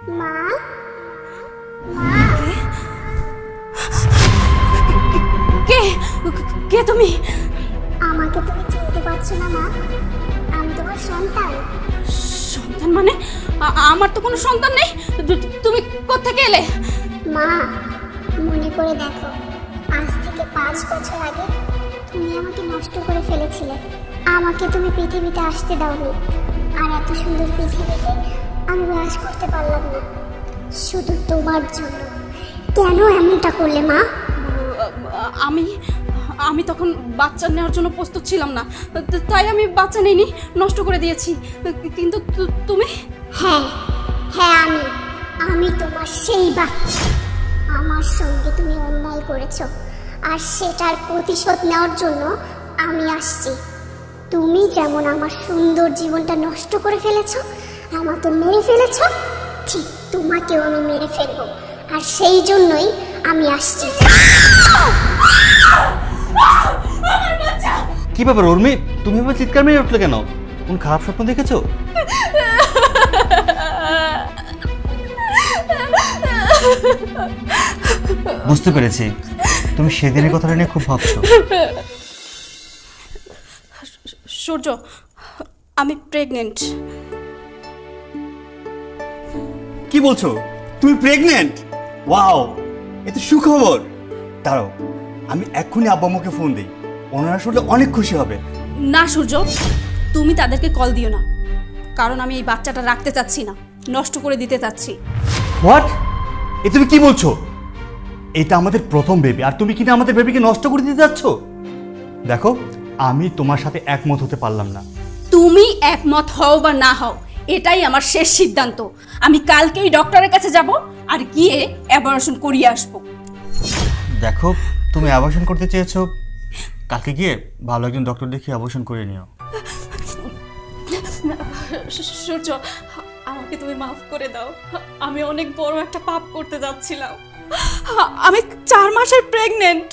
মা, কে কে তুমি? আমাকে তুমি চিনতে পারছো না মা? আমি তোমার সন্তান। সন্তান মানে? আমার তো কোনো সন্তান নেই। তুমি কোত্থেকে এলে? মা, মনে করে দেখো, আজ থেকে 5 বছর আগে তুমি আমাকে নষ্ট করে ফেলেছিলে। আমাকে তুমি পৃথিবীতে আসতে দাওনি, আর এত সুন্দর পৃথিবীতে আমি বাস করতে পারলাম না শুধু তোমার জন্য। কেন এমনটা করলে মা? আমি আমি তখন বাচ্চা নেওয়ার জন্য প্রস্তুত ছিলাম না, তাই আমি বাচ্চা নেইনি, নষ্ট করে দিয়েছি। কিন্তু তুমি? হ্যাঁ হ্যাঁ, আমি তোমার সেই বাচ্চা। আমার সঙ্গে তুমি অন্যায় করেছো, আর সেটার প্রতিশোধ নেওয়ার জন্য আমি আসছি। তুমি যেমন আমার সুন্দর জীবনটা নষ্ট করে ফেলেছো, আমাকে মেরে ফেলেছো, ঠিক তোমাকেও আমি মেরে ফেলবো, আর সেই জন্যই আমি আসছি। কি ব্যাপার উর্মি, তুমি এবার চিৎকার মেরে উঠলে কেন? কোন খারাপ স্বপ্ন দেখেছো? বুঝতে পেরেছি, তুমি সেদিনের কথাটা নিয়ে খুব ভাবছো। সূর্য, আমি প্রেগনেন্ট। কি বলছো? তুমি প্রেগনেন্ট? ওয়াও, এ তো সুখবর। দাঁড়াও, আমি এক্ষুনি আব্বা আম্মুকে ফোন দিই, ওনারা শুনলে অনেক খুশি হবে। না সূর্য, তুমি তাদেরকে কল দিও না, কারণ আমি এই বাচ্চাটা রাখতে চাচ্ছি না, নষ্ট করে দিতে চাচ্ছি। হোয়াট? এ তুমি কি বলছো? এটা আমাদের প্রথম বেবি, আর তুমি কিনা আমাদের বেবিকে নষ্ট করে দিতে যাচ্ছ? দেখো, আমি তোমার সাথে একমত হতে পারলাম না। তুমি একমত হও বা না হও, এটাই আমার শেষ সিদ্ধান্ত। আমি কালকেই ডক্টরের কাছে যাব আর গিয়ে অ্যাবর্শন করিয়ে আসবো। দেখো, তুমি অ্যাবর্শন করতে চেয়েছো, কালকে গিয়ে ভালো একজন ডক্টর দেখিয়ে অ্যাবর্শন করে নিও। সূর্য, আমাকে তুমি মাফ করে দাও। আমি অনেক বড় একটা পাপ করতে যাচ্ছিলাম। আমি 4 মাসের প্রেগনেন্ট,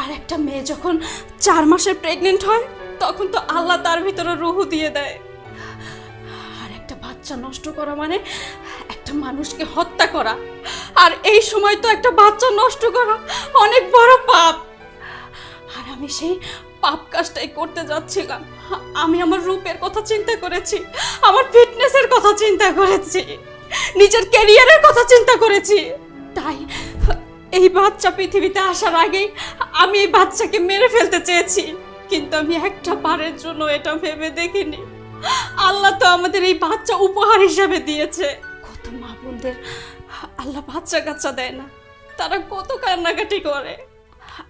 আর একটা মেয়ে যখন 4 মাসের প্রেগনেন্ট হয় তখন তো আল্লাহ তার ভিতরে রূহ দিয়ে দেয়। আর একটা বাচ্চা নষ্ট করা মানে একটা মানুষকে হত্যা করা, আর এই সময় তো একটা বাচ্চা নষ্ট করা অনেক বড় পাপ। আর আমি সেই পাপ কাজটাই করতে যাচ্ছিলাম। আমি আমার রূপের কথা চিন্তা করেছি, আমার ফিটনেসের কথা চিন্তা করেছি, নিজের ক্যারিয়ারের কথা চিন্তা করেছি। তাই এই বাচ্চা পৃথিবীতে আসার আগেই আমি এই বাচ্চাকে মেরে ফেলতে চেয়েছি, কিন্তু আমি একটা বারের জন্য এটা ভেবে দেখিনি আল্লাহ তো আমাদের এই বাচ্চা উপহার হিসাবে দিয়েছে। কত মা বোনদের আল্লাহ বাচ্চা কাচ্চা দেয় না, তারা কত কান্নাকাটি করে,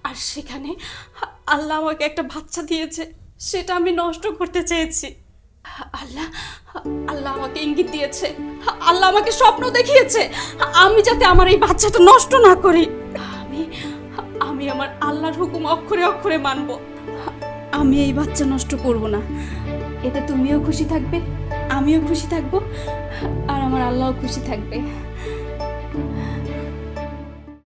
আর সেখানে আল্লাহ আমাকে একটা বাচ্চা দিয়েছে, সেটা আমি নষ্ট করতে চেয়েছি। আল্লাহ আল্লাহ আমাকে ইঙ্গিত দিয়েছে, আল্লাহ আমাকে স্বপ্ন দেখিয়েছে আমি যাতে আমার এই বাচ্চাটা নষ্ট না করি। আমি আমার আল্লাহর হুকুম অক্ষরে অক্ষরে মানব। আমি এই বাচ্চা নষ্ট করব না, এতে তুমিও খুশি থাকবে, আমিও খুশি থাকবো, আর আমার আল্লাহও খুশি থাকবে।